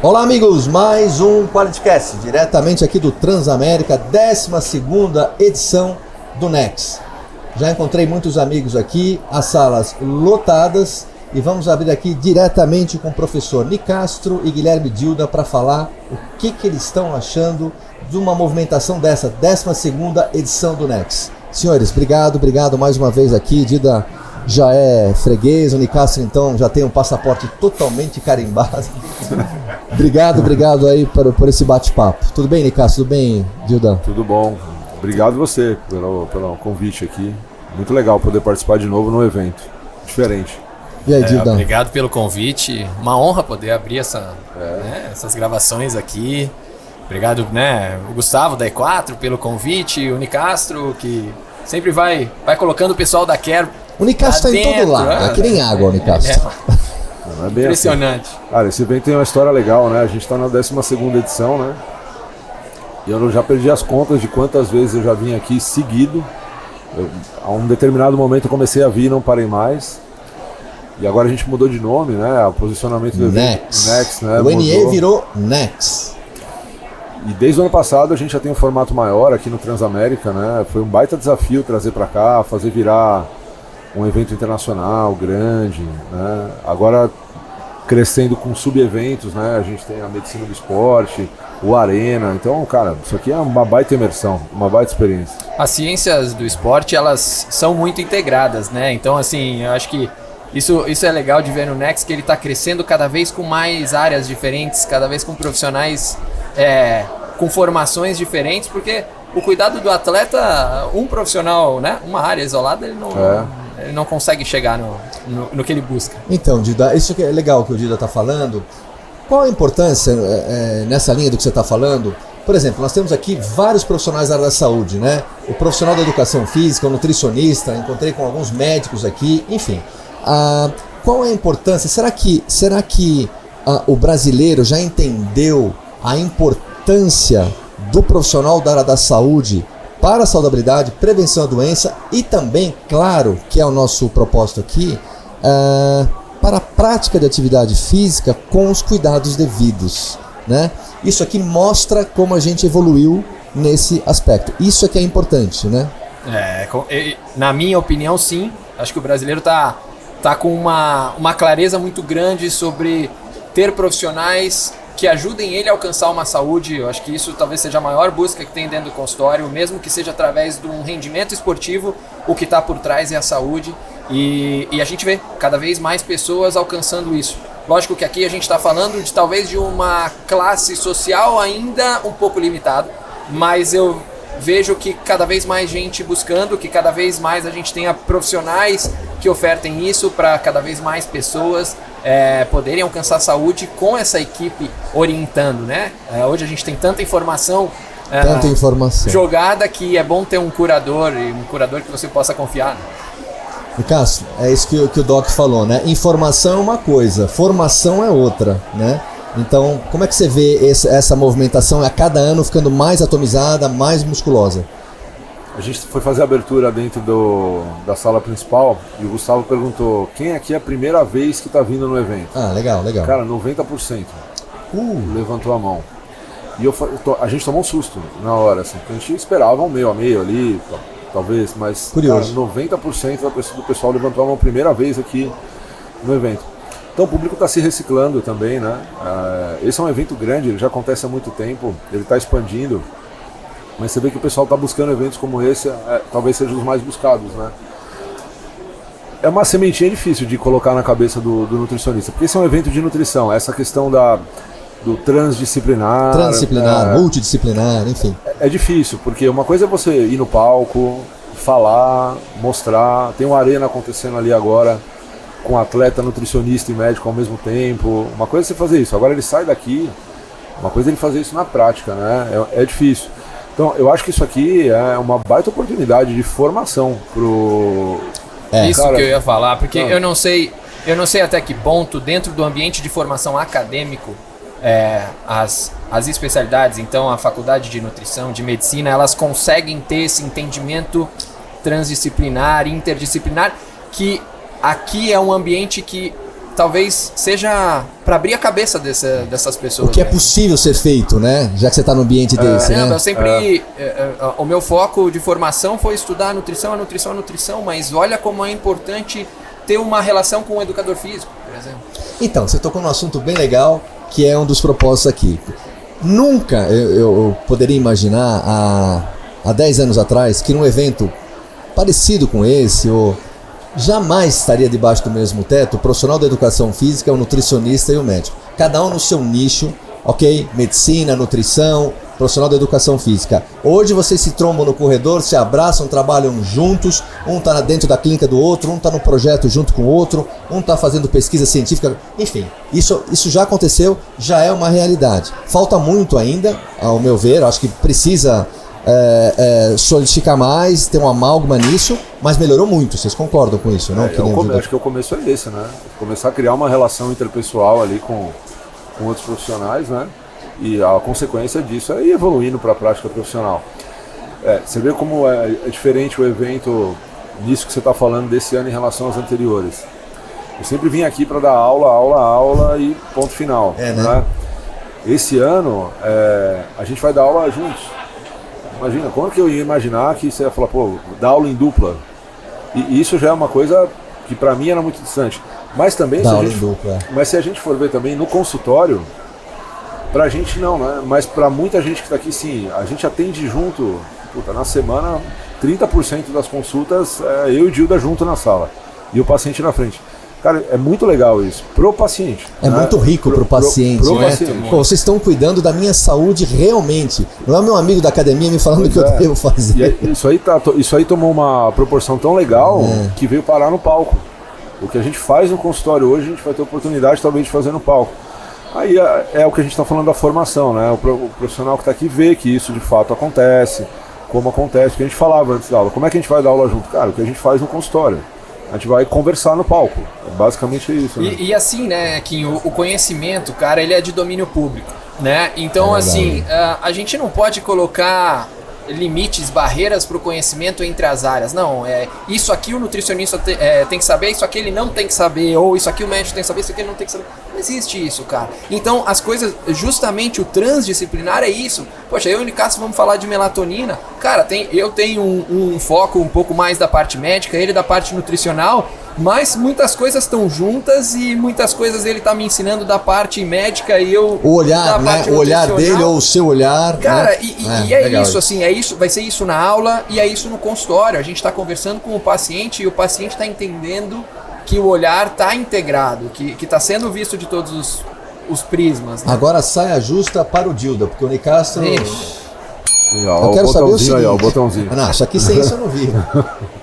Olá amigos, mais um QualityCast, diretamente aqui do Transamérica, 12ª edição do NEX. Já encontrei muitos amigos aqui, as salas lotadas, e vamos abrir aqui diretamente com o professor Nicastro e Guilherme Dilda para falar o que eles estão achando de uma movimentação dessa 12ª edição do NEX. Senhores, obrigado mais uma vez aqui. Dilda já é freguês, o Nicastro então já tem um passaporte totalmente carimbado. Obrigado aí por esse bate-papo. Tudo bem, Nicastro? Tudo bem, Dilda? Tudo bom. Obrigado você pelo convite aqui. Muito legal poder participar de novo no evento. Diferente. E aí, Dilda? Obrigado pelo convite. Uma honra poder abrir essas gravações aqui. Obrigado, o Gustavo da E4 pelo convite, o Nicastro que sempre vai colocando o pessoal da Care. O Nicastro está em todo lado, é que nem água o Nicastro. Não é bem impressionante. Assim. Cara, esse evento tem uma história legal, né? A gente está na 12ª edição, né? E eu já perdi as contas de quantas vezes eu já vim aqui seguido. A um determinado momento eu comecei a vir e não parei mais. E agora a gente mudou de nome, né? O posicionamento do evento. NEX, né? O NE virou NEX. E desde o ano passado a gente já tem um formato maior aqui no Transamérica, né? Foi um baita desafio trazer para cá, fazer virar um evento internacional grande, né? Agora crescendo com sub-eventos, né? A gente tem a medicina do esporte, o Arena. Então, cara, isso aqui é uma baita imersão, uma baita experiência. As ciências do esporte, elas são muito integradas, né? Então, assim, eu acho que isso é legal de ver no Nex, que ele está crescendo cada vez com mais áreas diferentes, cada vez com profissionais com formações diferentes, porque o cuidado do atleta, um profissional, né? Uma área isolada, ele não consegue chegar no que ele busca. Então, Dilda, isso que é legal que o Dilda está falando. Qual a importância nessa linha do que você está falando? Por exemplo, nós temos aqui vários profissionais da área da saúde, né? O profissional da educação física, o nutricionista, encontrei com alguns médicos aqui, enfim. Qual é a importância? Será que o brasileiro já entendeu a importância do profissional da área da saúde para a saudabilidade, prevenção da doença e também, claro, que é o nosso propósito aqui, para a prática de atividade física com os cuidados devidos, né? Isso aqui mostra como a gente evoluiu nesse aspecto. Isso é que é importante, né? Na minha opinião, sim. Acho que o brasileiro tá com uma clareza muito grande sobre ter profissionais que ajudem ele a alcançar uma saúde. Eu acho que isso talvez seja a maior busca que tem dentro do consultório, mesmo que seja através de um rendimento esportivo, o que está por trás é a saúde. E a gente vê cada vez mais pessoas alcançando isso. Lógico que aqui a gente está falando de talvez de uma classe social ainda um pouco limitada, mas eu vejo que cada vez mais gente buscando, que cada vez mais a gente tenha profissionais que ofertem isso para cada vez mais pessoas poderem alcançar saúde com essa equipe orientando, né? Hoje a gente tem tanta informação jogada que é bom ter um curador, e um curador que você possa confiar, né? Nicastro, é isso que o Doc falou, né? Informação é uma coisa, formação é outra, né? Então, como é que você vê essa movimentação a cada ano ficando mais atomizada, mais musculosa? A gente foi fazer a abertura dentro da sala principal e o Gustavo perguntou: quem aqui é a primeira vez que está vindo no evento? Ah, legal. Cara, 90% levantou a mão. E a gente tomou um susto na hora, assim, porque a gente esperava um meio a meio ali, talvez, mas curioso. Cara, 90% do pessoal levantou a mão a primeira vez aqui no evento. Então o público está se reciclando também, né? Esse é um evento grande, ele já acontece há muito tempo, ele está expandindo, mas você vê que o pessoal está buscando eventos como esse, talvez sejam os mais buscados, né? É uma sementinha difícil de colocar na cabeça do nutricionista, porque esse é um evento de nutrição, essa questão do transdisciplinar, multidisciplinar, enfim. É difícil, porque uma coisa é você ir no palco, falar, mostrar, tem uma arena acontecendo ali agora, com atleta, nutricionista e médico ao mesmo tempo. Uma coisa é você fazer isso, agora ele sai daqui, uma coisa é ele fazer isso na prática, né? É difícil. Então, eu acho que isso aqui é uma baita oportunidade de formação pro... Isso cara, que eu ia falar, porque eu não sei até que ponto, dentro do ambiente de formação acadêmico, as especialidades, então a faculdade de nutrição, de medicina, elas conseguem ter esse entendimento transdisciplinar, interdisciplinar, que aqui é um ambiente que talvez seja para abrir a cabeça dessas pessoas. O que é possível ser feito, né? Já que você está no ambiente desse, né? Eu sempre... o meu foco de formação foi estudar a nutrição, mas olha como é importante ter uma relação com o educador físico, por exemplo. Então, você tocou num assunto bem legal, que é um dos propósitos aqui. Nunca eu poderia imaginar, há 10 anos atrás, que num evento parecido com esse, ou jamais estaria debaixo do mesmo teto, o profissional da educação física, o nutricionista e o médico. Cada um no seu nicho, ok? Medicina, nutrição, profissional da educação física. Hoje vocês se trombam no corredor, se abraçam, trabalham juntos, um está dentro da clínica do outro, um está no projeto junto com o outro, um está fazendo pesquisa científica, enfim, isso já aconteceu, já é uma realidade. Falta muito ainda, ao meu ver, acho que precisa solidificar mais, ter um amálgama nisso, mas melhorou muito, vocês concordam com isso, não? Acho que o começo é esse, né? Começar a criar uma relação interpessoal ali com outros profissionais, né? E a consequência disso é ir evoluindo para a prática profissional. Você vê como é diferente o evento nisso que você está falando desse ano em relação aos anteriores. Eu sempre vim aqui para dar aula e ponto final. Né? Esse ano a gente vai dar aula juntos. Imagina, como que eu ia imaginar que você ia falar, dar aula em dupla? E isso já é uma coisa que para mim era muito distante. Mas também, se a gente for ver também no consultório, pra gente não, né? Mas pra muita gente que tá aqui, sim, a gente atende junto, na semana, 30% das consultas, eu e o Dilda junto na sala, e o paciente na frente. Cara, é muito legal isso, pro paciente. É muito rico pro paciente, né? Paciente. Pô, vocês estão cuidando da minha saúde realmente. Não é meu amigo da academia me falando o que eu devo fazer. Isso aí tomou uma proporção tão legal que veio parar no palco. O que a gente faz no consultório hoje, a gente vai ter oportunidade talvez de fazer no palco. Aí é o que a gente está falando da formação, né? O profissional que está aqui vê que isso de fato acontece, como acontece, o que a gente falava antes da aula. Como é que a gente vai dar aula junto? Cara, o que a gente faz no consultório. A gente vai conversar no palco. Basicamente é isso. Né? E assim, né, Kim, o conhecimento, cara, ele é de domínio público, né? Então, assim, a gente não pode colocar limites, barreiras para o conhecimento entre as áreas. Não, isso aqui o nutricionista tem que saber, isso aqui ele não tem que saber, ou isso aqui o médico tem que saber, isso aqui ele não tem que saber. Não existe isso, cara. Então, as coisas, justamente o transdisciplinar é isso. Poxa, eu e o Nicastro vamos falar de melatonina. Cara, eu tenho um foco um pouco mais da parte médica, ele da parte nutricional, mas muitas coisas estão juntas e muitas coisas ele tá me ensinando da parte médica e eu o olhar, né? O olhar dele ou o seu olhar, cara, né? E é isso, isso, assim, vai ser isso na aula e é isso no consultório. A gente tá conversando com o paciente e o paciente tá entendendo que o olhar tá integrado, que tá sendo visto de todos os prismas, né? Agora saia justa para o Dilda, porque o Nicastro... Eu quero saber o seguinte... o botãozinho. Não, isso aqui sem isso eu não vi.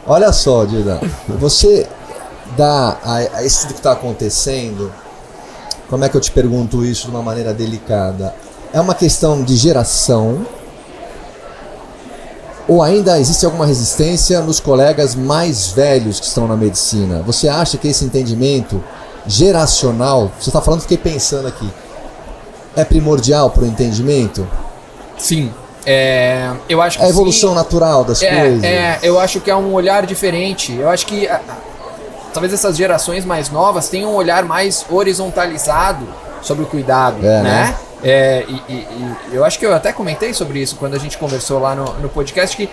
Olha só, Dilda, você dá a isso que está acontecendo, como é que eu te pergunto isso de uma maneira delicada? É uma questão de geração ou ainda existe alguma resistência nos colegas mais velhos que estão na medicina? Você acha que esse entendimento geracional, você está falando, fiquei pensando aqui, é primordial para o entendimento? Sim. Eu acho que a evolução natural das coisas. Eu acho que é um olhar diferente. Eu acho que talvez essas gerações mais novas tenham um olhar mais horizontalizado sobre o cuidado, né? E eu acho que eu até comentei sobre isso quando a gente conversou lá no podcast, que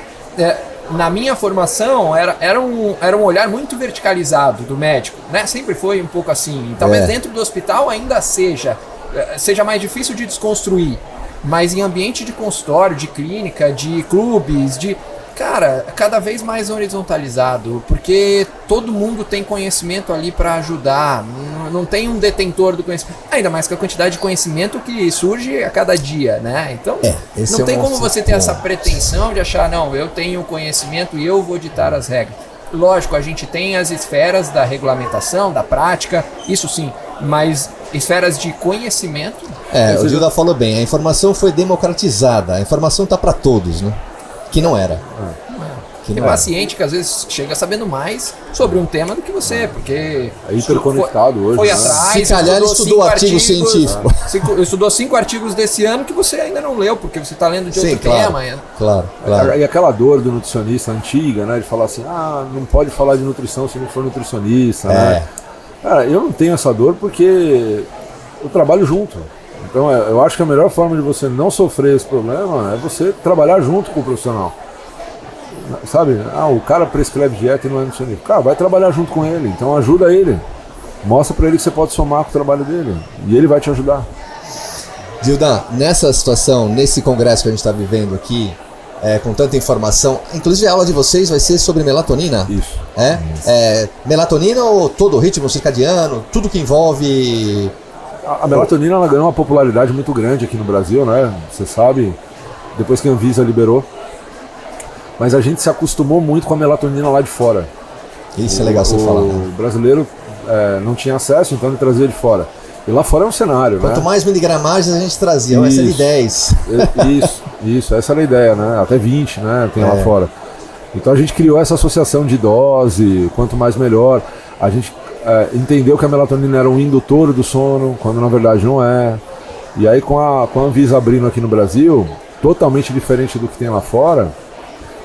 na minha formação era um olhar muito verticalizado do médico, né? Sempre foi um pouco assim. Talvez dentro do hospital ainda seja mais difícil de desconstruir, mas em ambiente de consultório, de clínica, de clubes, cara, cada vez mais horizontalizado, porque todo mundo tem conhecimento ali para ajudar, não tem um detentor do conhecimento, ainda mais com a quantidade de conhecimento que surge a cada dia, né? Então, não tem como você ter essa pretensão de achar, não, eu tenho conhecimento e eu vou ditar as regras. Lógico, a gente tem as esferas da regulamentação, da prática, isso sim, mas esferas de conhecimento... o Dilda falou bem, a informação foi democratizada, a informação está para todos, né? Que não era. Tem paciente que às vezes chega sabendo mais sobre um tema do que você, porque... É hiperconectado hoje. Foi atrás, se calhar estudou artigo científico. Estudou 5 artigos desse ano que você ainda não leu, porque você está lendo de outro tema. Claro. E aquela dor do nutricionista antiga, né? De falar assim, não pode falar de nutrição se não for nutricionista, né? Cara, eu não tenho essa dor porque eu trabalho junto. Então eu acho que a melhor forma de você não sofrer esse problema é você trabalhar junto com o profissional. Sabe? O cara prescreve dieta e não é nutricionista. Cara, vai trabalhar junto com ele, então ajuda ele. Mostra pra ele que você pode somar com o trabalho dele. E ele vai te ajudar. Dildan, nessa situação, nesse congresso que a gente está vivendo aqui, com tanta informação, inclusive a aula de vocês vai ser sobre melatonina? Isso. Melatonina ou todo o ritmo circadiano, tudo que envolve... A melatonina ela ganhou uma popularidade muito grande aqui no Brasil, né? Você sabe, depois que a Anvisa liberou. Mas a gente se acostumou muito com a melatonina lá de fora. Isso é legal você falar. O brasileiro não tinha acesso, então ele trazia de fora. E lá fora é um cenário, Quanto né? mais miligramagens a gente trazia, o SL10. Isso, essa era a ideia, né? Até 20, né? Tem lá fora. Então a gente criou essa associação de dose, quanto mais melhor. A gente entendeu que a melatonina era um indutor do sono, quando na verdade não é. E aí com a Anvisa abrindo aqui no Brasil, totalmente diferente do que tem lá fora,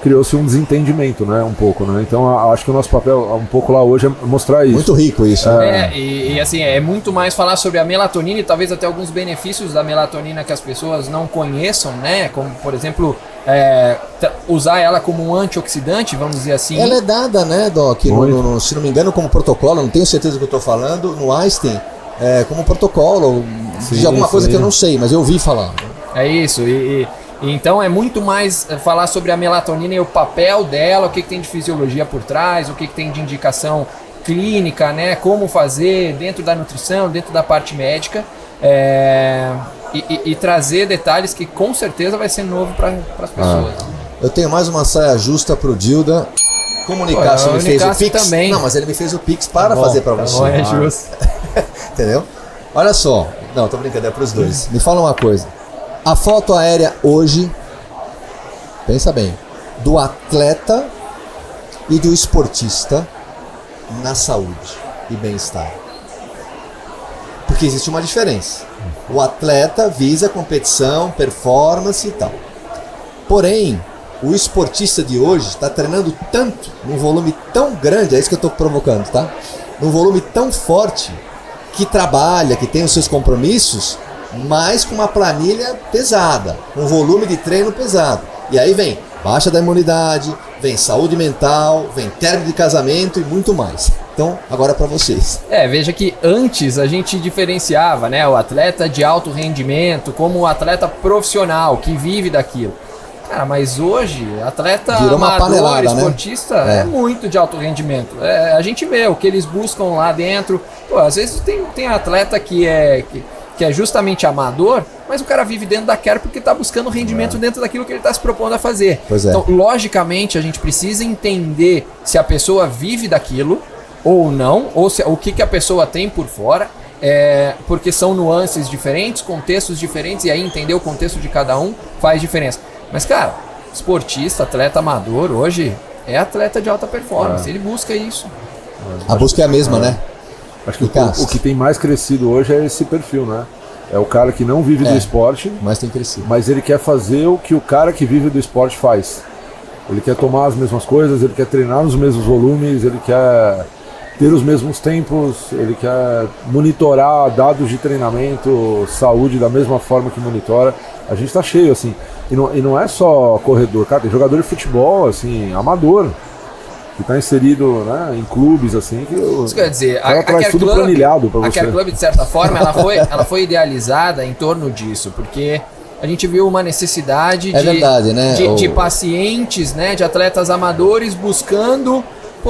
criou-se um desentendimento, né, um pouco, né? Então acho que o nosso papel um pouco lá hoje é mostrar isso. Muito rico isso. E assim, é muito mais falar sobre a melatonina e talvez até alguns benefícios da melatonina que as pessoas não conheçam, né? Como, por exemplo, usar ela como um antioxidante, vamos dizer assim. Ela é dada, né, Doc, se não me engano, como protocolo, não tenho certeza do que eu estou falando, no Einstein, como protocolo de alguma coisa que eu não sei, mas eu ouvi falar. É isso, então é muito mais falar sobre a melatonina e o papel dela, o que tem de fisiologia por trás, o que tem de indicação clínica, né? Como fazer dentro da nutrição, dentro da parte médica, e trazer detalhes que com certeza vai ser novo para as pessoas. Eu tenho mais uma saia justa pro Dildan comunicar se ele fez o Pix. Também. Não, mas ele me fez o Pix para fazer para você. Bom, é justo. Entendeu? Olha só. Não, tô brincando, é pros dois. Me fala uma coisa. A foto aérea hoje, pensa bem, do atleta e do esportista na saúde e bem-estar. Porque existe uma diferença. O atleta visa competição, performance e tal. Porém, o esportista de hoje está treinando tanto, num volume tão grande, é isso que eu estou provocando, tá? Num volume tão forte, que trabalha, que tem os seus compromissos, mas com uma planilha pesada, um volume de treino pesado. E aí vem baixa da imunidade, vem saúde mental, vem término de casamento e muito mais. Então, agora para vocês. Veja que antes a gente diferenciava, né, o atleta de alto rendimento como o atleta profissional que vive daquilo. Cara, mas hoje, atleta amador, esportista, né? É muito de alto rendimento. A gente vê o que eles buscam lá dentro. Pô, às vezes tem atleta que é justamente amador, mas o cara vive dentro da care porque está buscando rendimento dentro daquilo que ele está se propondo a fazer. Então, logicamente, a gente precisa entender se a pessoa vive daquilo ou não, ou o que a pessoa tem por fora, porque são nuances diferentes, contextos diferentes, e aí entender o contexto de cada um faz diferença. Mas, cara, esportista, atleta amador, hoje é atleta de alta performance, ele busca isso. A busca é a mesma, né? Acho que o que tem mais crescido hoje é esse perfil, né? É o cara que não vive do esporte, mas tem crescido. Mas ele quer fazer o que o cara que vive do esporte faz. Ele quer tomar as mesmas coisas, ele quer treinar nos mesmos volumes, ele quer ter os mesmos tempos, ele quer monitorar dados de treinamento, saúde da mesma forma que monitora. A gente tá cheio, assim. E não é só corredor, cara, tem jogador de futebol, assim, amador, que está inserido, né, em clubes assim, que isso quer dizer, ela traz tudo planilhado para você. A Care Club, de certa forma, ela foi idealizada em torno disso, porque a gente viu uma necessidade de pacientes, né, de atletas amadores buscando,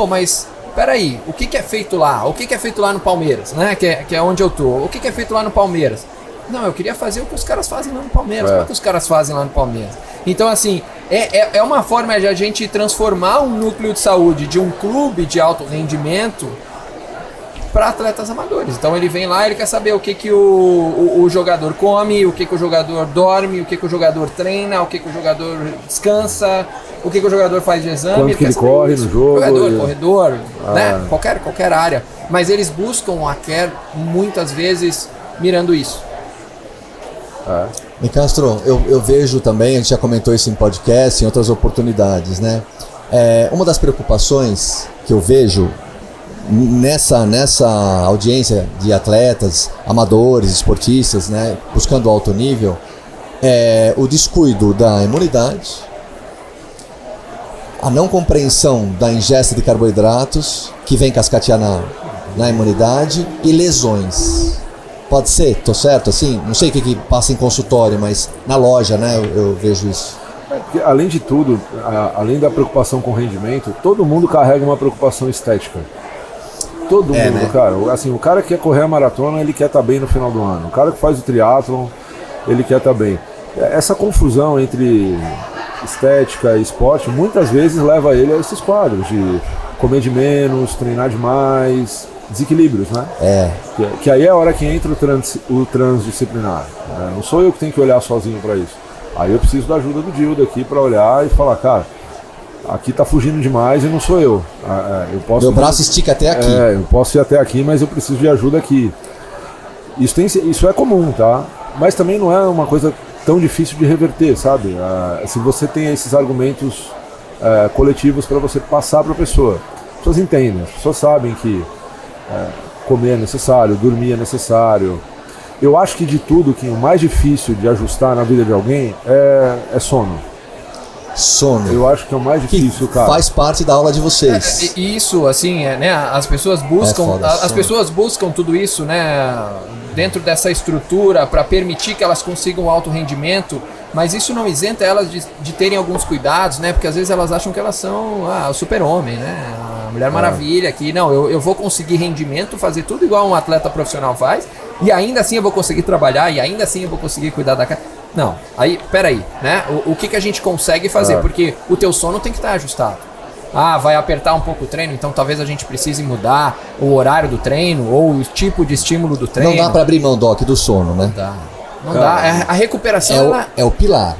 mas peraí, o que é feito lá? O que é feito lá no Palmeiras, né, que é onde eu tô? O que é feito lá no Palmeiras? Não, eu queria fazer o que os caras fazem lá no Palmeiras. Como é que os caras fazem lá no Palmeiras? Então, assim, é uma forma de a gente transformar um núcleo de saúde de um clube de alto rendimento para atletas amadores. Então, ele vem lá, ele quer saber o que o jogador come, o que o jogador dorme, o que o jogador treina, o que o jogador descansa, o que o jogador faz de exame. Quanto que ele corre no jogo. Corredor, né? Qualquer área. Mas eles buscam a Care muitas vezes mirando isso. Nicastro, eu vejo também, a gente já comentou isso em podcast, em outras oportunidades, né? Uma das preocupações que eu vejo nessa audiência de atletas, amadores, esportistas, né, buscando alto nível, o descuido da imunidade, a não compreensão da ingesta de carboidratos, que vem cascatear na imunidade, e lesões. Pode ser? Tô certo? Assim, não sei o que passa em consultório, mas na loja, né, eu vejo isso. Além de tudo, além da preocupação com o rendimento, todo mundo carrega uma preocupação estética. Todo mundo, né? Cara. Assim, o cara que quer correr a maratona, ele quer estar bem no final do ano. O cara que faz o triatlon, ele quer estar bem. Essa confusão entre estética e esporte, muitas vezes leva ele a esses quadros de comer de menos, treinar demais, desequilíbrios, né? Que aí é a hora que entra o transdisciplinar, né? Não sou eu que tenho que olhar sozinho para isso. Aí eu preciso da ajuda do Dildo aqui para olhar e falar, cara, aqui tá fugindo demais e não sou eu. Meu braço estica até aqui. Eu posso ir até aqui, mas eu preciso de ajuda aqui. Isso é comum, tá? Mas também não é uma coisa tão difícil de reverter, sabe? Se você tem esses argumentos coletivos para você passar para a pessoa. As pessoas entendem, as pessoas sabem que comer é necessário, dormir é necessário. Eu acho que de tudo, que o mais difícil de ajustar na vida de alguém é sono. Sono. Eu acho que é o mais difícil, cara. Faz parte da aula de vocês. Isso, assim, né? As pessoas buscam, as pessoas buscam tudo isso, né? Dentro dessa estrutura para permitir que elas consigam alto rendimento, mas isso não isenta elas de terem alguns cuidados, né? Porque às vezes elas acham que elas são o super-homem, né? A Mulher Maravilha, que não, eu vou conseguir rendimento, fazer tudo igual um atleta profissional faz, e ainda assim eu vou conseguir trabalhar, e ainda assim eu vou conseguir cuidar da casa. Não, aí, peraí, né? O que a gente consegue fazer? Porque o teu sono tem que estar ajustado. Vai apertar um pouco o treino, então talvez a gente precise mudar o horário do treino ou o tipo de estímulo do treino. Não dá para abrir mão, Doc, do sono, né? Não dá. A recuperação é o pilar.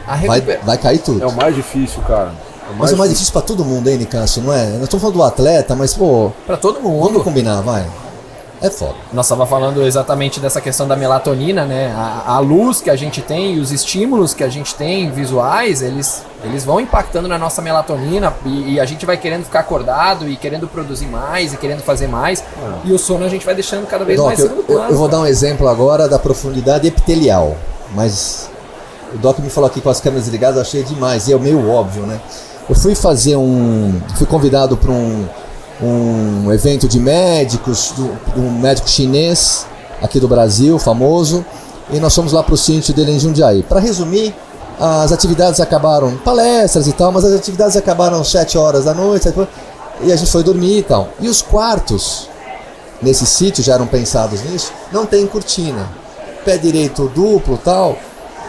Vai cair tudo. É o mais difícil, cara. Mas é o mais difícil para todo mundo, hein, Nicásio, não é? Nós estamos falando do atleta, mas, pô... Para todo mundo. Vamos combinar, vai. É foda. Nós estávamos falando exatamente dessa questão da melatonina, né? A luz que a gente tem e os estímulos que a gente tem visuais, eles vão impactando na nossa melatonina e a gente vai querendo ficar acordado e querendo produzir mais e querendo fazer mais. E o sono a gente vai deixando cada vez mais segundo plano. Eu vou dar um exemplo agora da profundidade epitelial, mas o Doc me falou aqui com as câmeras ligadas, eu achei demais, e é meio óbvio, né? Eu fui fui convidado para um evento de médicos, de um médico chinês aqui do Brasil, famoso, e nós fomos lá para o sítio dele em Jundiaí. Para resumir, as atividades acabaram, palestras e tal, mas as atividades acabaram às 7 horas da noite, e a gente foi dormir e tal. E os quartos, nesse sítio, já eram pensados nisso, não tem cortina, pé direito duplo e tal,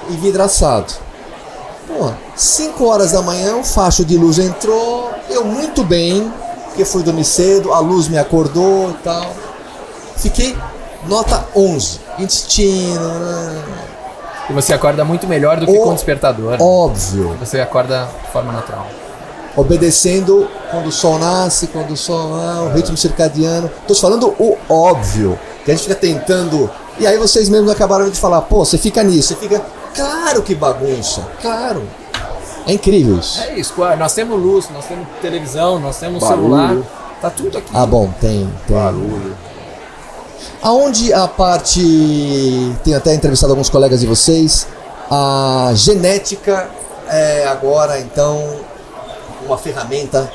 e vidraçado. Pô, 5 horas da manhã, um facho de luz entrou, eu muito bem, porque fui dormir cedo, a luz me acordou e tal. Fiquei nota 11, intestino. E você acorda muito melhor do que com despertador. Óbvio. Né? Você acorda de forma natural. Obedecendo quando o sol nasce, quando o sol... o ritmo circadiano. Tô te falando o óbvio, que a gente fica tentando... E aí vocês mesmos acabaram de falar, pô, você fica nisso, você fica... Claro que bagunça, claro. É incrível isso. É isso, nós temos luz, nós temos televisão, nós temos celular, tá tudo aqui. Bom, tem. Barulho. Aonde a parte, tenho até entrevistado alguns colegas de vocês, a genética é agora então uma ferramenta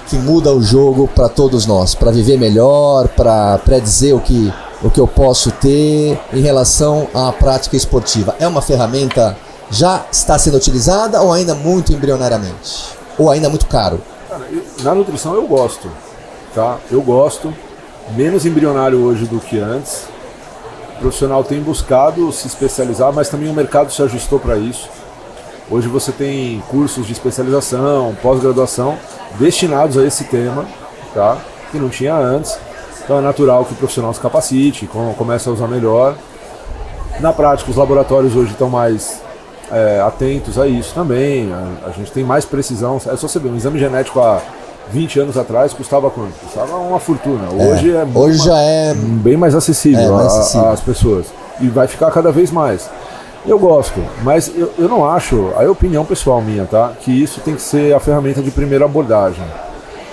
que muda o jogo para todos nós, para viver melhor, para predizer o que eu posso ter em relação à prática esportiva. É uma ferramenta já está sendo utilizada ou ainda muito embrionariamente? Ou ainda muito caro? Cara, na nutrição eu gosto, tá? Eu gosto, menos embrionário hoje do que antes. O profissional tem buscado se especializar, mas também o mercado se ajustou para isso. Hoje você tem cursos de especialização, pós-graduação destinados a esse tema, tá? Que não tinha antes. Então é natural que o profissional se capacite, comece a usar melhor. Na prática, os laboratórios hoje estão mais atentos a isso também. A gente tem mais precisão. É só você ver, um exame genético há 20 anos atrás custava quanto? Custava uma fortuna. Hoje já é bem mais acessível às pessoas. E vai ficar cada vez mais. Eu gosto, mas eu não acho, a opinião pessoal minha, tá? Que isso tem que ser a ferramenta de primeira abordagem.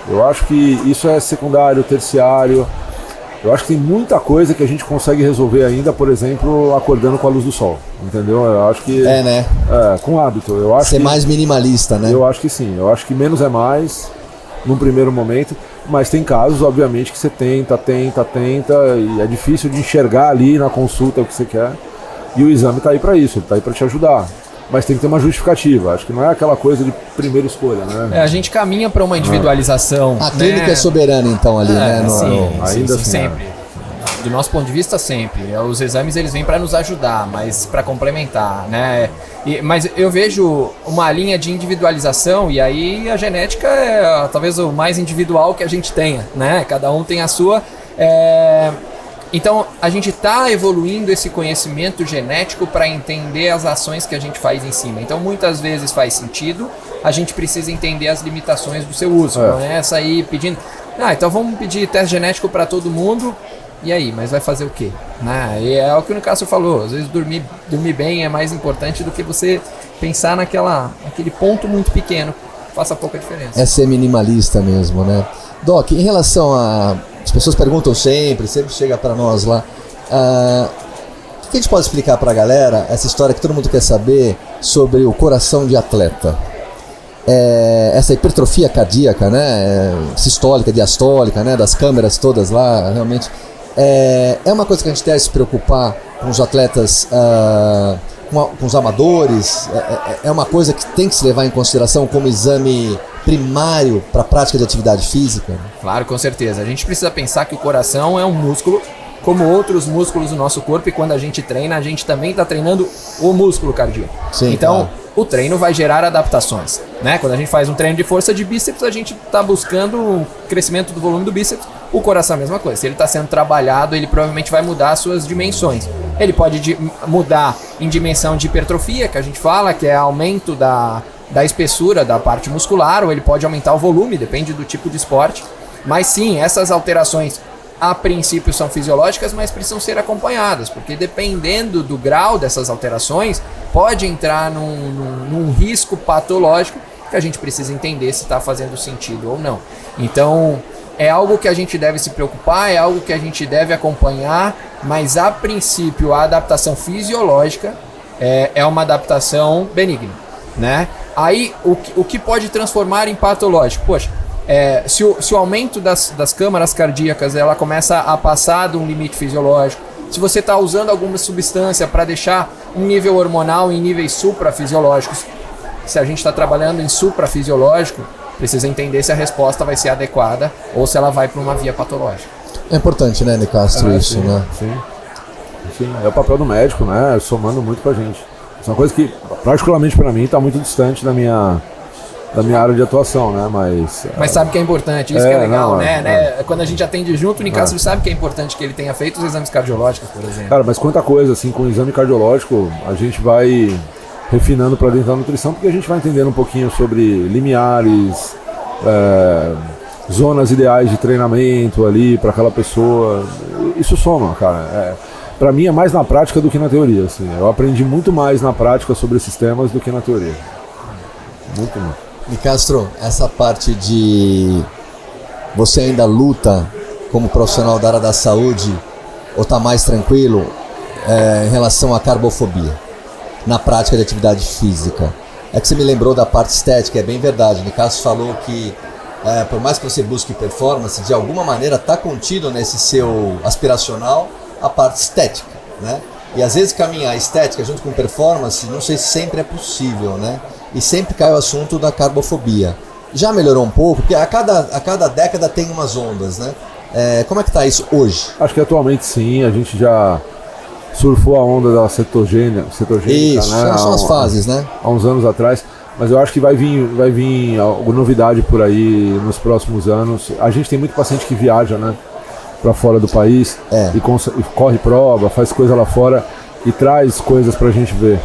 Eu acho que isso é secundário, terciário. Eu acho que tem muita coisa que a gente consegue resolver ainda, por exemplo, acordando com a luz do sol, entendeu? Eu acho que... né? Com hábito. Eu acho Ser mais minimalista, né? Eu acho que sim. Eu acho que menos é mais, num primeiro momento. Mas tem casos, obviamente, que você tenta, e é difícil de enxergar ali na consulta o que você quer. E o exame está aí para isso, ele está aí para te ajudar. Mas tem que ter uma justificativa. Acho que não é aquela coisa de primeira escolha, né? A gente caminha para uma individualização. A clínica é soberana, então, ali, né? Sim, sempre. Do nosso ponto de vista, sempre. Os exames, eles vêm para nos ajudar, mas para complementar, né? Mas eu vejo uma linha de individualização, e aí a genética é talvez o mais individual que a gente tenha, né? Cada um tem a sua. Então, a gente está evoluindo esse conhecimento genético para entender as ações que a gente faz em cima. Então, muitas vezes faz sentido, a gente precisa entender as limitações do seu uso. Não é sair pedindo... então vamos pedir teste genético para todo mundo, e aí? Mas vai fazer o quê? E é o que o Nicastro falou, às vezes dormir bem é mais importante do que você pensar naquele ponto muito pequeno. Faça pouca diferença. É ser minimalista mesmo, né? Doc, em relação a... As pessoas perguntam sempre chega para nós lá. O que a gente pode explicar para a galera, essa história que todo mundo quer saber sobre o coração de atleta? Essa hipertrofia cardíaca, né? Sistólica, diastólica, né? Das câmeras todas lá, realmente. É uma coisa que a gente deve se preocupar com os atletas, com os amadores? É uma coisa que tem que se levar em consideração como exame primário para a prática de atividade física? Claro, com certeza. A gente precisa pensar que o coração é um músculo como outros músculos do nosso corpo, e quando a gente treina, a gente também está treinando o músculo cardíaco. Sim, então, claro. O treino vai gerar adaptações, né? Quando a gente faz um treino de força de bíceps, a gente está buscando o crescimento do volume do bíceps. O coração é a mesma coisa. Se ele está sendo trabalhado, ele provavelmente vai mudar as suas dimensões. Ele pode mudar em dimensão de hipertrofia, que a gente fala, que é aumento da espessura da parte muscular, ou ele pode aumentar o volume, depende do tipo de esporte. Mas sim, essas alterações a princípio são fisiológicas, mas precisam ser acompanhadas, porque dependendo do grau dessas alterações, pode entrar num risco patológico que a gente precisa entender se está fazendo sentido ou não. Então, é algo que a gente deve se preocupar, é algo que a gente deve acompanhar, mas a princípio a adaptação fisiológica é uma adaptação benigna, né? Aí, o que pode transformar em patológico? Poxa, se o aumento das câmaras cardíacas ela começa a passar de um limite fisiológico, se você está usando alguma substância para deixar um nível hormonal em níveis suprafisiológicos, se a gente está trabalhando em suprafisiológico, precisa entender se a resposta vai ser adequada ou se ela vai para uma via patológica. É importante, né, Nicastro, isso, sim, né? Sim, é o papel do médico, né, somando muito com a gente. Isso é uma coisa que, particularmente para mim, está muito distante da minha área de atuação, né? Mas sabe que é importante, isso que é legal, né? Quando a gente atende junto, o Nicastro sabe que é importante que ele tenha feito os exames cardiológicos, por exemplo. Cara, mas quanta coisa, assim, com o exame cardiológico, a gente vai refinando para dentro da nutrição, porque a gente vai entendendo um pouquinho sobre limiares, zonas ideais de treinamento ali para aquela pessoa. Isso soma, cara. Para mim é mais na prática do que na teoria, assim. Eu aprendi muito mais na prática sobre esses temas do que na teoria. Muito mais. Nicastro, essa parte de você ainda luta como profissional da área da saúde ou está mais tranquilo em relação à carbofobia na prática de atividade física? É que você me lembrou da parte estética, é bem verdade. O Nicastro falou que por mais que você busque performance, de alguma maneira está contido nesse seu aspiracional a parte estética, né? E às vezes caminhar estética junto com performance, não sei se sempre é possível, né? E sempre cai o assunto da carbofobia. Já melhorou um pouco, porque a cada década tem umas ondas, né? Como é que está isso hoje? Acho que atualmente sim, a gente já surfou a onda da cetogênica, isso, né? São as fases, né? Há uns anos atrás, mas eu acho que vai vir alguma novidade por aí nos próximos anos. A gente tem muito paciente que viaja, né? Para fora do país e corre prova, faz coisa lá fora e traz coisas pra gente ver.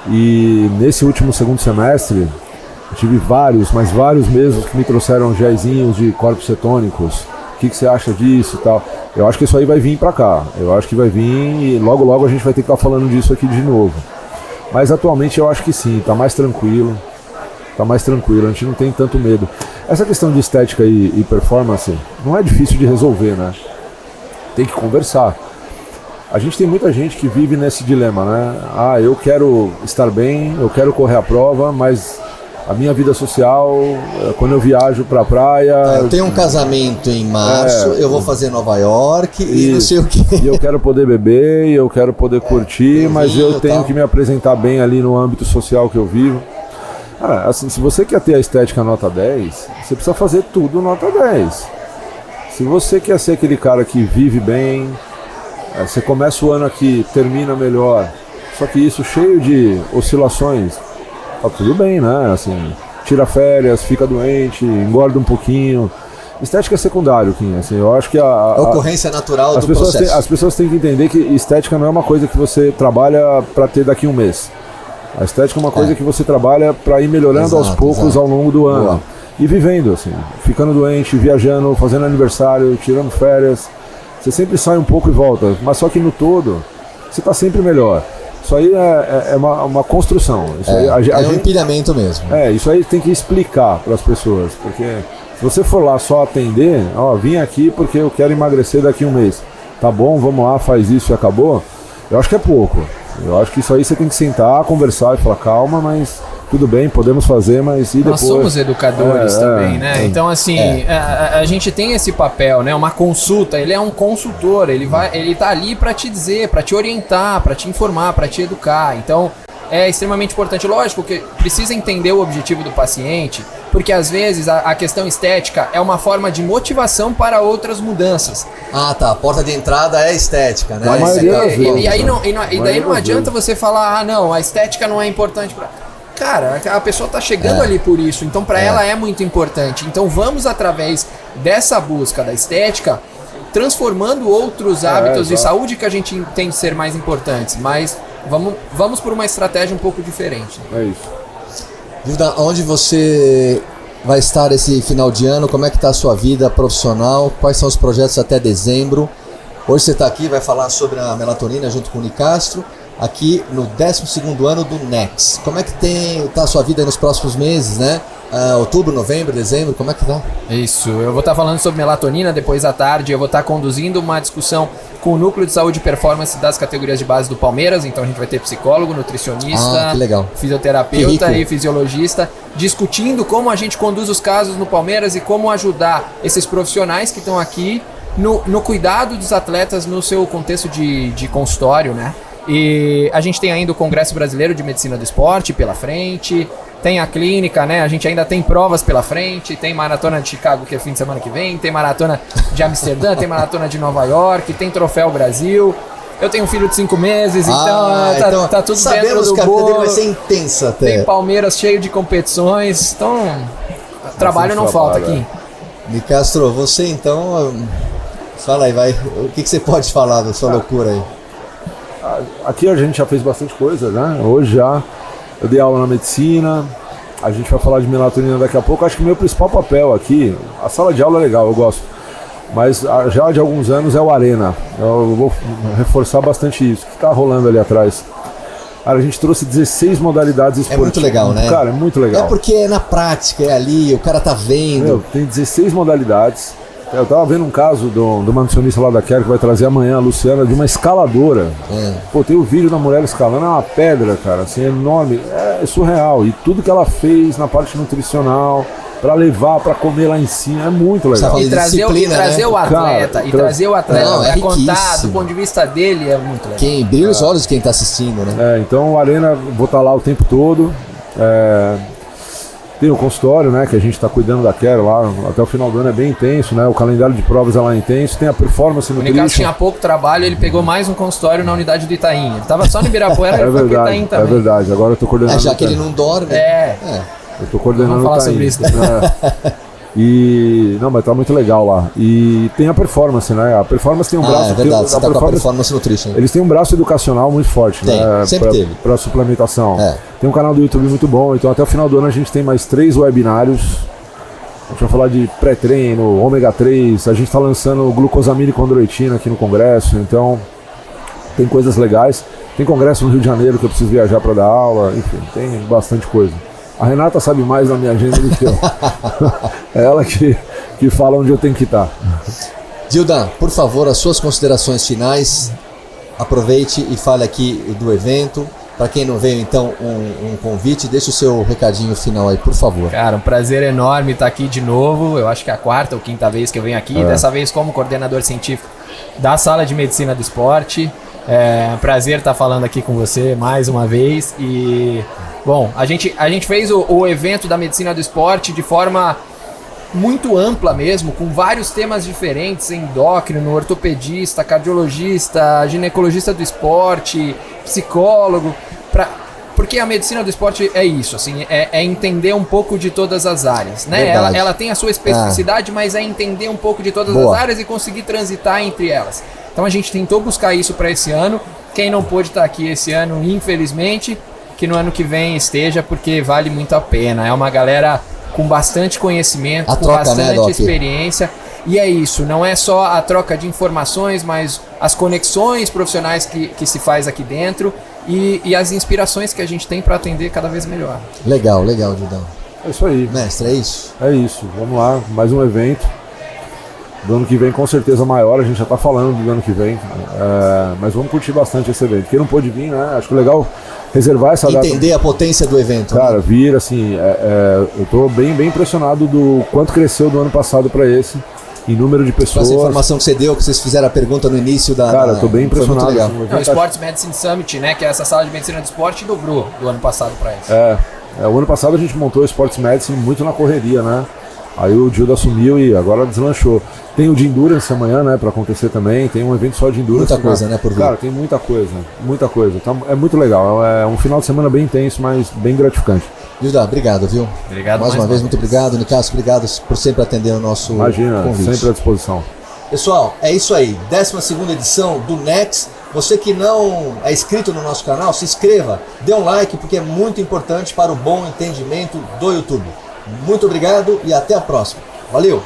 E nesse último segundo semestre eu tive vários mesmo que me trouxeram géisinhos de corpos cetônicos. O que você acha disso e tal? Eu acho que isso aí vai vir pra cá. Eu acho que vai vir e logo a gente vai ter que estar falando disso aqui de novo. Mas atualmente eu acho que sim, tá mais tranquilo. A gente não tem tanto medo. Essa questão de estética e performance não é difícil de resolver, né? Tem que conversar. A gente tem muita gente que vive nesse dilema, né? Ah, eu quero estar bem, eu quero correr a prova, mas a minha vida social, quando eu viajo pra praia... Eu tenho um casamento em março, eu vou fazer Nova York e não sei o quê. E eu quero poder beber, e eu quero poder curtir, mas eu tenho que me apresentar bem ali no âmbito social que eu vivo. Assim, se você quer ter a estética nota 10, você precisa fazer tudo nota 10. Se você quer ser aquele cara que vive bem, você começa o ano aqui, termina melhor, só que isso cheio de oscilações, tá tudo bem, né? Assim, tira férias, fica doente, engorda um pouquinho. Estética é secundário, Kim. Assim, eu acho que a ocorrência natural do processo. As pessoas têm que entender que estética não é uma coisa que você trabalha para ter daqui a um mês. A estética é uma coisa que você trabalha para ir melhorando aos poucos ao longo do ano. Boa. E vivendo, assim, ficando doente, viajando, fazendo aniversário, tirando férias. Você sempre sai um pouco e volta, mas só que no todo, você está sempre melhor. Isso aí é uma construção. Isso aí, um empilhamento mesmo. Isso aí tem que explicar para as pessoas, porque se você for lá só atender, vim aqui porque eu quero emagrecer daqui a um mês. Tá bom, vamos lá, faz isso e acabou. Eu acho que é pouco. Eu acho que isso aí você tem que sentar, conversar e falar, calma, mas tudo bem, podemos fazer, mas e depois... Nós somos educadores também, né? Então, assim, a gente tem esse papel, né? Uma consulta, ele é um consultor, ele tá ali para te dizer, para te orientar, para te informar, para te educar. Então, é extremamente importante. Lógico que precisa entender o objetivo do paciente, porque às vezes a questão estética é uma forma de motivação para outras mudanças. Ah, tá. A porta de entrada é estética, né? E daí não adianta você falar, não, a estética não é importante para... Cara, a pessoa tá chegando ali por isso, então para ela é muito importante. Então vamos, através dessa busca da estética, transformando outros hábitos de saúde que a gente entende ser mais importantes, mas vamos por uma estratégia um pouco diferente. É isso. Gilda, onde você vai estar esse final de ano? Como é que está a sua vida profissional? Quais são os projetos até dezembro? Hoje você está aqui, vai falar sobre a melatonina junto com o Nicastro, aqui no 12º ano do NEX. Como é que tá a sua vida aí nos próximos meses, né? Outubro, novembro, dezembro, como é que tá? Isso, eu vou estar falando sobre melatonina depois à tarde, eu vou estar conduzindo uma discussão com o Núcleo de Saúde e Performance das categorias de base do Palmeiras, então a gente vai ter psicólogo, nutricionista, que legal. Fisioterapeuta e fisiologista, discutindo como a gente conduz os casos no Palmeiras e como ajudar esses profissionais que estão aqui no cuidado dos atletas no seu contexto de consultório, né? E a gente tem ainda o Congresso Brasileiro de Medicina do Esporte pela frente, tem a clínica, né? A gente ainda tem provas pela frente, tem maratona de Chicago, que é fim de semana que vem, tem maratona de Amsterdã, tem maratona de Nova York, tem Troféu Brasil. Eu tenho um filho de 5 meses, então tá tudo dentro do bolo. Sabemos que a vida dele vai ser intensa até. Tem Palmeiras cheio de competições, então trabalho não falta aqui. Nicastro, você então, fala aí, vai. O que você pode falar da sua loucura aí? Aqui a gente já fez bastante coisa, né? Hoje eu dei aula na medicina, a gente vai falar de melatonina daqui a pouco. Acho que o meu principal papel aqui, a sala de aula é legal, eu gosto, mas já de alguns anos é o Arena. Eu vou reforçar bastante isso, que tá rolando ali atrás. Cara, a gente trouxe 16 modalidades esportivas. É muito legal, né? Cara, é muito legal. É porque é na prática, é ali, o cara tá vendo. Tem 16 modalidades. Eu tava vendo um caso de uma nutricionista lá da Quero que vai trazer amanhã, a Luciana, de uma escaladora. Pô, tem o vídeo da mulher escalando, é uma pedra, cara, assim, é enorme, é surreal. E tudo que ela fez na parte nutricional, pra levar, pra comer lá em cima, é muito legal. E trazer o atleta, pra contar do ponto de vista dele, é muito legal. Quem brilha os olhos de quem tá assistindo, né? Então o Arena, vou estar lá o tempo todo. Tem o consultório, né, que a gente está cuidando da Quero lá, até o final do ano é bem intenso, né, o calendário de provas é lá intenso, tem a performance no O Nicastro tinha pouco trabalho, ele pegou mais um consultório na unidade do Itaim, ele estava só no Ibirapuera, ele foi pro Itaim também. É verdade, agora eu estou coordenando. Já que ele não dorme. Eu estou coordenando Vamos falar sobre isso. Não, mas tá muito legal lá. E tem a performance, né? A performance tem um braço. É verdade, você tá com a performance nutrition. Eles têm um braço educacional muito forte, né? Sempre teve. Pra suplementação. Tem um canal do YouTube muito bom, então até o final do ano a gente tem mais 3 webinários. A gente vai falar de pré-treino, ômega 3, a gente tá lançando glucosamina e condroitina aqui no congresso, então tem coisas legais. Tem congresso no Rio de Janeiro que eu preciso viajar para dar aula, enfim, tem bastante coisa. A Renata sabe mais da minha agenda do que eu. É ela que fala onde eu tenho que estar. Gildan, por favor, as suas considerações finais. Aproveite e fale aqui do evento. Para quem não veio, então, um convite. Deixa o seu recadinho final aí, por favor. Cara, um prazer enorme estar aqui de novo. Eu acho que é a 4ª ou 5ª vez que eu venho aqui. Dessa vez como coordenador científico da Sala de Medicina do Esporte. É um prazer estar falando aqui com você mais uma vez. E, bom, a gente fez o evento da Medicina do Esporte de forma muito ampla mesmo, com vários temas diferentes, endócrino, ortopedista, cardiologista, ginecologista do esporte, psicólogo, porque a medicina do esporte é isso, assim, é entender um pouco de todas as áreas, né? Ela tem a sua especificidade, mas é entender um pouco de todas as áreas e conseguir transitar entre elas. Então a gente tentou buscar isso para esse ano. Quem não pôde estar aqui esse ano, infelizmente, que no ano que vem esteja, porque vale muito a pena. É uma galera com bastante conhecimento, com bastante experiência. E é isso, não é só a troca de informações, mas as conexões profissionais que se faz aqui dentro e as inspirações que a gente tem para atender cada vez melhor. Legal, Gildan. É isso aí. Mestre, é isso? É isso, vamos lá, mais um evento. Do ano que vem com certeza maior, a gente já está falando do ano que vem, mas vamos curtir bastante esse evento. Quem não pôde vir, né? Acho que é legal reservar essa data. Entender a potência do evento. Cara, vir assim, eu estou bem impressionado do quanto cresceu do ano passado para esse, em número de pessoas. Essa informação que você deu, que vocês fizeram a pergunta no início da... Cara, eu tô bem impressionado. Foi muito legal. O Sports Medicine Summit, né, que é essa sala de medicina do esporte, dobrou do ano passado para esse. O ano passado a gente montou o Sports Medicine muito na correria, né? Aí o Gildan assumiu e agora deslanchou. Tem o de Endurance amanhã, né, pra acontecer também. Tem um evento só de Endurance. Muita coisa, né, por vir. Cara, tem muita coisa. Então, é muito legal. É um final de semana bem intenso, mas bem gratificante. Gildan, obrigado, viu? Obrigado mais uma vez, muito obrigado. Nicásio, obrigado por sempre atender o nosso convite. Sempre à disposição. Pessoal, é isso aí. 12ª edição do Next. Você que não é inscrito no nosso canal, se inscreva, dê um like, porque é muito importante para o bom entendimento do YouTube. Muito obrigado e até a próxima. Valeu!